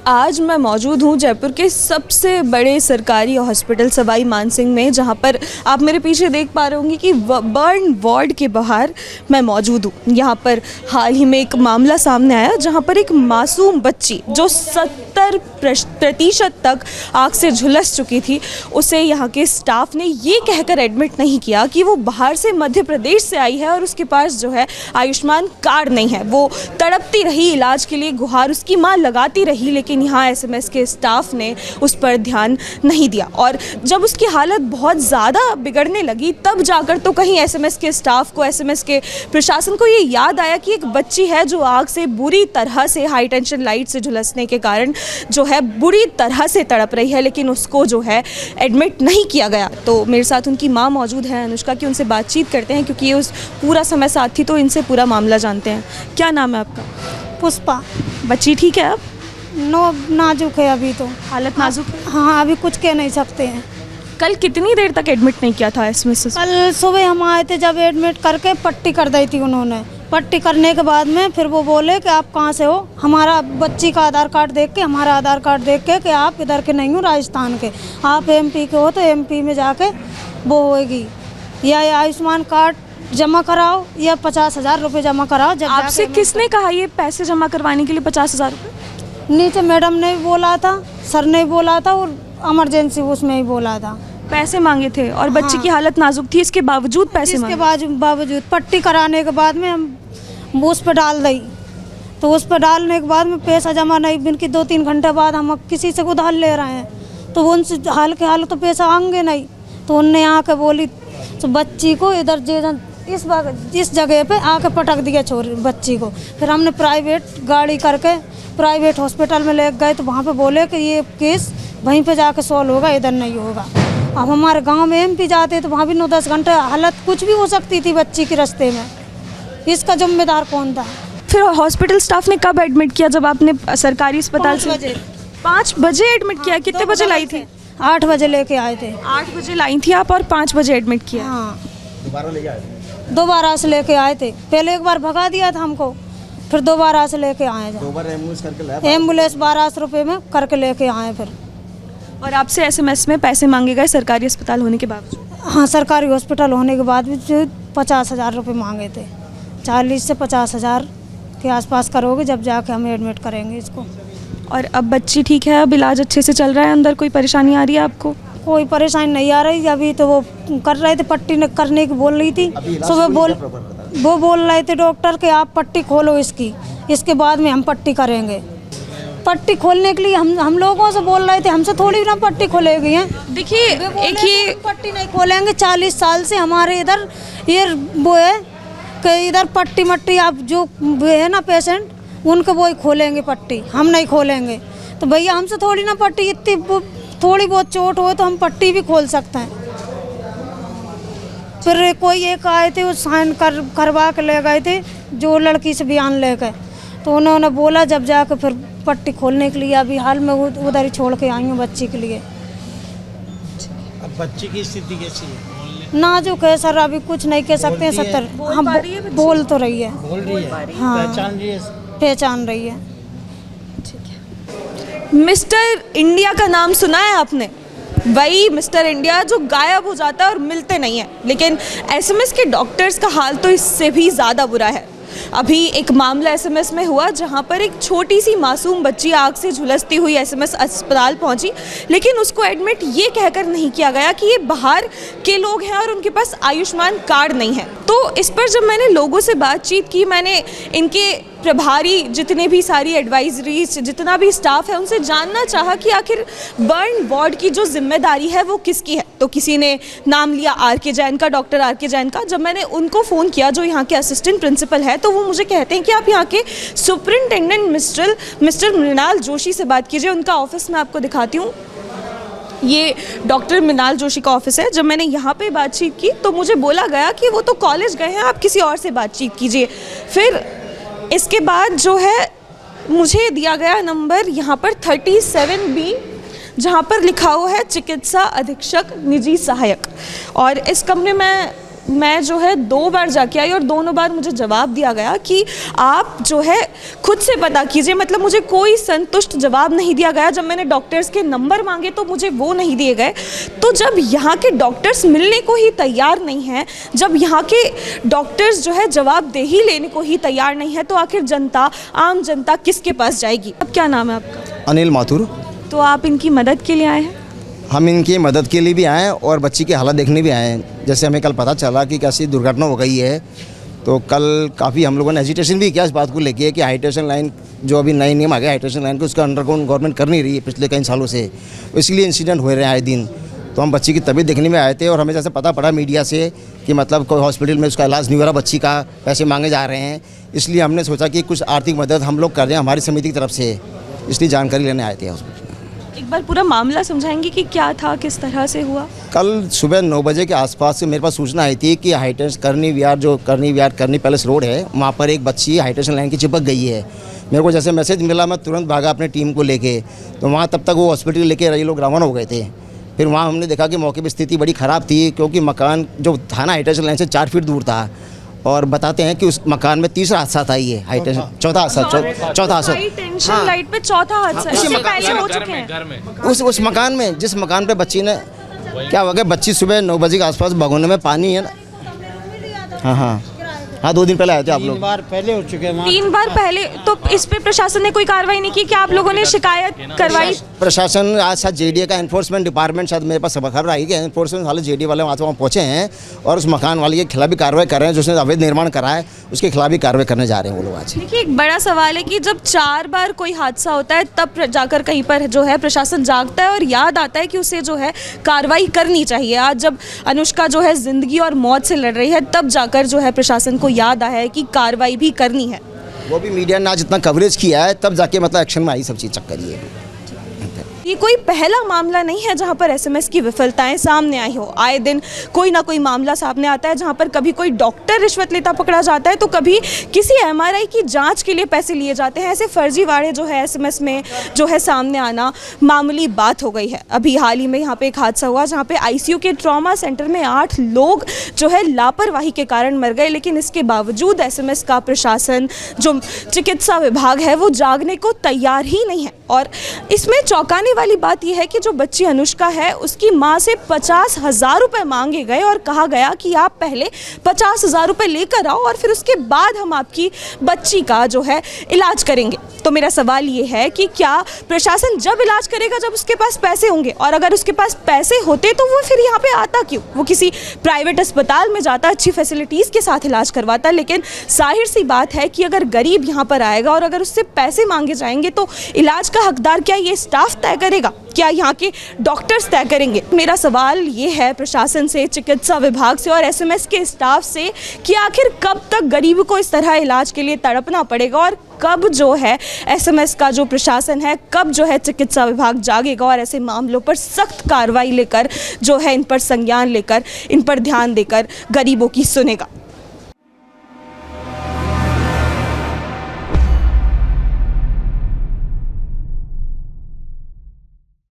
आज मैं मौजूद हूँ जयपुर के सबसे बड़े सरकारी हॉस्पिटल सवाई मानसिंह में, जहाँ पर आप मेरे पीछे देख पा रहे होंगे कि बर्न वार्ड के बाहर मैं मौजूद हूँ। यहाँ पर हाल ही में एक मामला सामने आया जहाँ पर एक मासूम बच्ची जो 70% तक आग से झुलस चुकी थी, उसे यहाँ के स्टाफ ने ये कहकर एडमिट नहीं किया कि वो बाहर से मध्य प्रदेश से आई है और उसके पास जो है आयुष्मान कार्ड नहीं है। वो तड़पती रही, इलाज के लिए गुहार उसकी माँ लगाती रही, लेकिन यहाँ एसएमएस के स्टाफ ने उस पर ध्यान नहीं दिया। और जब उसकी हालत बहुत ज़्यादा बिगड़ने लगी तब जाकर तो कहीं एसएमएस के स्टाफ को, एसएमएस के प्रशासन को ये याद आया कि एक बच्ची है जो आग से बुरी तरह से, हाई टेंशन लाइट से झुलसने के कारण जो है बुरी तरह से तड़प रही है, लेकिन उसको जो है एडमिट नहीं किया गया। तो मेरे साथ उनकी माँ मौजूद है अनुष्का की, उनसे बातचीत करते हैं क्योंकि ये उस पूरा समय साथ थी तो इनसे पूरा मामला जानते हैं। क्या नाम है आपका? पुष्पा। बच्ची ठीक है अब? नाजुक है अभी तो, हालत नाजुक है? हाँ, अभी कुछ कह नहीं सकते हैं। कल कितनी देर तक एडमिट नहीं किया था इसमें से? कल सुबह हम आए थे, जब एडमिट करके पट्टी कर दी थी उन्होंने। पट्टी करने के बाद में फिर वो बोले कि आप कहाँ से हो, हमारा बच्ची का आधार कार्ड देख के, हमारा आधार कार्ड देख के कि आप इधर के नहीं हो, राजस्थान के, आप एमपी के हो तो एमपी में जाके वो होएगी, या आयुष्मान कार्ड जमा कराओ या 50,000 रुपये जमा कराओ। जब आपसे किसने कहा ये पैसे जमा करवाने के लिए 50,000 रुपये? नीचे मैडम ने भी बोला था, सर ने भी बोला था और इमरजेंसी उसमें ही बोला था। पैसे मांगे थे और बच्ची की हालत नाजुक थी, इसके बावजूद पैसे मांगे? इसके बावजूद पट्टी कराने के बाद में हम उस पर डाल दी, तो उस पर डालने के बाद में पैसा जमा नहीं, बिनकी 2-3 घंटे बाद हम किसी से उधार ले रहे हैं तो उनसे हाल के हाल तो पैसा आएंगे नहीं। तो उनने आके बोली तो बच्ची को इधर इस जगह पे आके पटक दिया छोरी बच्ची को। फिर हमने प्राइवेट गाड़ी करके प्राइवेट हॉस्पिटल में ले गए तो वहाँ पे बोले कि ये केस वहीं पे जाके सॉल्व होगा, इधर नहीं होगा। अब हमारे गांव में एमपी जाते तो वहाँ भी 9-10 घंटे हालत कुछ भी हो सकती थी बच्ची के रास्ते में। इसका जिम्मेदार कौन था? फिर हॉस्पिटल स्टाफ ने कब एडमिट किया जब आपने सरकारी अस्पताल से? 5 बजे एडमिट किया। कितने बजे लाई थी? 8 बजे लेके आए थे। 8 बजे लाई थी आप और 5 बजे एडमिट किया? हाँ, दोबारा से लेके आए थे। पहले एक बार भगा दिया था हमको, फिर दोबारा से लेके आए थे। 2 बार एम्बुलेंस करके लाया? एम्बुलेंस 1200 रुपये में करके लेके आए फिर। और आपसे एसएमएस में पैसे मांगे गए सरकारी अस्पताल होने के बावजूद? हाँ, सरकारी हॉस्पिटल होने के बाद भी जो 50,000 रुपये मांगे थे। 40 से 50,000 के आसपास करोगे जब जाके हम एडमिट करेंगे इसको। और अब बच्ची ठीक है? अब इलाज अच्छे से चल रहा है? अंदर कोई परेशानी आ रही है आपको? कोई परेशानी नहीं आ रही। अभी तो वो कर रहे थे, पट्टी करने की बोल रही थी सुबह। वो बोल रहे थे डॉक्टर कि आप पट्टी खोलो इसकी, इसके बाद में हम पट्टी करेंगे। पट्टी खोलने के लिए हम लोगों से बोल रहे थे, हमसे थोड़ी ना पट्टी खोलेगी हैं। देखिए, एक ही पट्टी नहीं खोलेंगे। 40 साल से हमारे इधर ये वो है कि इधर पट्टी मट्टी आप जो है ना पेशेंट, उनके वो ही खोलेंगे पट्टी, हम नहीं खोलेंगे। तो भैया हमसे थोड़ी ना पट्टी, इतनी थोड़ी बहुत चोट हो तो हम पट्टी भी खोल सकते हैं। फिर कोई एक आए थे, वो साइन करवा के ले गए थे, जो लड़की से बयान ले गए, तो उन्होंने बोला जब जाकर फिर पट्टी खोलने के लिए अभी हाल में उधर ही छोड़ के आई हूँ बच्ची के लिए। अब बच्ची की स्थिति कैसी है? नाजुक है सर, अभी कुछ नहीं कह सकते हैं। 70 हम बोल तो रही है, बोल रही है, हाँ, पहचान रही है, पहचान रही है। मिस्टर इंडिया का नाम सुना है आपने? वही मिस्टर इंडिया जो गायब हो जाता है और मिलते नहीं है। लेकिन एसएमएस के डॉक्टर्स का हाल तो इससे भी ज़्यादा बुरा है। अभी एक मामला एसएमएस में हुआ जहां पर एक छोटी सी मासूम बच्ची आग से झुलसती हुई एसएमएस अस्पताल पहुंची, लेकिन उसको एडमिट ये कहकर नहीं किया गया कि ये बाहर के लोग हैं और उनके पास आयुष्मान कार्ड नहीं है। तो इस पर जब मैंने लोगों से बातचीत की, मैंने इनके प्रभारी जितने भी सारी एडवाइजरीज, जितना भी स्टाफ है, उनसे जानना चाहा कि आखिर बर्न वार्ड की जो जिम्मेदारी है वो किसकी है। तो किसी ने नाम लिया आर.के. जैन का, डॉक्टर आर.के. जैन का। जब मैंने उनको फ़ोन किया जो यहाँ के असिस्टेंट प्रिंसिपल है, तो वो मुझे कहते हैं कि आप यहाँ के सुपरिटेंडेंट मिस्टर मृणाल जोशी से बात कीजिए। उनका ऑफिस मैं आपको दिखाती हूँ। ये डॉक्टर मृणाल जोशी का ऑफिस है। जब मैंने यहाँ पे बातचीत की तो मुझे बोला गया कि वो तो कॉलेज गए हैं, आप किसी और से बातचीत कीजिए। फिर इसके बाद जो है मुझे दिया गया नंबर यहाँ पर 37B, जहाँ पर लिखा हुआ है चिकित्सा अधीक्षक निजी सहायक। और इस कमरे में मैं जो है 2 बार जाके आई और दोनों बार मुझे जवाब दिया गया कि आप जो है खुद से पता कीजिए। मतलब मुझे कोई संतुष्ट जवाब नहीं दिया गया। जब मैंने डॉक्टर्स के नंबर मांगे तो मुझे वो नहीं दिए गए। तो जब यहाँ के डॉक्टर्स मिलने को ही तैयार नहीं हैं, जब यहाँ के डॉक्टर्स जो है जवाबदेही लेने को ही तैयार नहीं है, तो आखिर जनता, आम जनता किसके पास जाएगी? अब क्या नाम है आपका? अनिल माथुर। तो आप इनकी मदद के लिए आए हैं? हम इनकी मदद के लिए भी आए हैं और बच्ची की हालत देखने भी आए हैं। जैसे हमें कल पता चला कि कैसी दुर्घटना हो गई है, तो कल काफ़ी हम लोगों ने हेजिटेशन भी किया इस बात को लेके कि हाइटेशन लाइन जो अभी नए नियम आ गया हाइटेशन लाइन को, उसका अंडरग्राउंड गवर्नमेंट कर नहीं रही है पिछले कई सालों से, इसलिए इंसिडेंट हो रहे हैं आए दिन। तो हम बच्ची की तबीयत देखने में आए थे और हमें जैसे पता पड़ा मीडिया से कि मतलब कोई हॉस्पिटल में उसका इलाज नहीं हो रहा, बच्ची का पैसे मांगे जा रहे हैं, इसलिए हमने सोचा कि कुछ आर्थिक मदद हम लोग कर रहे हैं हमारी समिति की तरफ से, इसलिए जानकारी लेने आए थे हॉस्पिटल। एक बार पूरा मामला समझाएंगे कि क्या था, किस तरह से हुआ? कल सुबह 9 बजे के आसपास से मेरे पास सूचना आई थी कि हाईटेंशन करनी पैलेस रोड है, वहाँ पर एक बच्ची हाईटेंशन लाइन की चिपक गई है। मेरे को जैसे मैसेज मिला मैं तुरंत भागा अपने टीम को लेके, तो वहाँ तब तक वो हॉस्पिटल लेके रही लोग रवाना हो गए थे। फिर वहाँ हमने देखा कि मौके पर स्थिति बड़ी ख़राब थी, क्योंकि मकान जो था ना हाईटेंशन लाइन से 4 फीट दूर था, और बताते हैं कि उस मकान में तीसरा हादसा था, ये हाईटेंशन चौथा हादसा टेंशन लाइट पे चौथा हादसा इससे पहले हो चुके हैं। उस मकान में, जिस मकान पे बच्ची ने क्या हो गया, बच्ची सुबह 9 बजे के आसपास भगोने में पानी है ना, हाँ 2 दिन पहले आए थे आप लोग। 3 बार पहले हो चुके हैं। 3 बार पहले। तो इस पे प्रशासन ने कोई कार्रवाई नहीं की? क्या आप लोगों ने शिकायत करवाई? प्रशासन आज शायद जेडीए का एनफोर्समेंट डिपार्टमेंट, शायद मेरे पास खबर आई कि एनफोर्समेंट वाले जेडीए वाले वहाँ पहुँचे हैं और उस मकान वाले के खिलाफ भी कार्रवाई कर रहे हैं, जो उसने अवैध निर्माण करा है उसके खिलाफ भी कार्रवाई करने जा रहे हैं वो लोग आज। देखिए, एक बड़ा सवाल है कि जब 4 बार कोई हादसा होता है तब जाकर कहीं पर जो है प्रशासन जागता है और याद आता है कि उसे जो है कार्रवाई करनी चाहिए। आज जब अनुष्का जो है ज़िंदगी और मौत से लड़ रही है, तब जाकर जो है प्रशासन को याद आया है कि कार्रवाई भी करनी है। वो भी मीडिया ने आज इतना कवरेज किया है, तब जाके मतलब एक्शन में आई सब चीज़ चक्कर ये कोई पहला मामला नहीं है जहां पर एसएमएस की विफलताएं सामने आई हो। आए दिन कोई ना कोई मामला सामने आता है जहां पर कभी कोई डॉक्टर रिश्वत लेता पकड़ा जाता है, तो कभी किसी एमआरआई की जांच के लिए पैसे लिए जाते हैं। ऐसे फर्जीवाड़े जो है एसएमएस में जो है सामने आना मामूली बात हो गई है। अभी हाल ही में यहाँ पे एक हादसा हुआ जहाँ पे आईसीयू के ट्रॉमा सेंटर में 8 लोग जो है लापरवाही के कारण मर गए, लेकिन इसके बावजूद एसएमएस का प्रशासन, जो चिकित्सा विभाग है, वो जागने को तैयार ही नहीं है। और इसमें चौंकाने वाली बात यह है कि जो बच्ची अनुष्का है, उसकी माँ से 50,000 रुपये मांगे गए और कहा गया कि आप पहले 50,000 रुपये लेकर आओ और फिर उसके बाद हम आपकी बच्ची का जो है इलाज करेंगे। तो मेरा सवाल ये है कि क्या प्रशासन जब इलाज करेगा जब उसके पास पैसे होंगे? और अगर उसके पास पैसे होते तो वो फिर यहाँ पे आता क्यों? वो किसी प्राइवेट अस्पताल में जाता, अच्छी फैसिलिटीज़ के साथ इलाज करवाता। लेकिन जाहिर सी बात है कि अगर गरीब यहाँ पर आएगा और अगर उससे पैसे मांगे जाएंगे तो इलाज का हकदार क्या ये स्टाफ तय करेगा? क्या यहाँ के डॉक्टर्स तय करेंगे? मेरा सवाल ये है प्रशासन से, चिकित्सा विभाग से और एसएमएस के स्टाफ से कि आखिर कब तक गरीब को इस तरह इलाज के लिए तड़पना पड़ेगा और कब जो है एसएमएस का जो प्रशासन है, कब जो है चिकित्सा विभाग जागेगा और ऐसे मामलों पर सख्त कार्रवाई लेकर जो है इन पर संज्ञान लेकर, इन पर ध्यान देकर गरीबों की सुनेगा।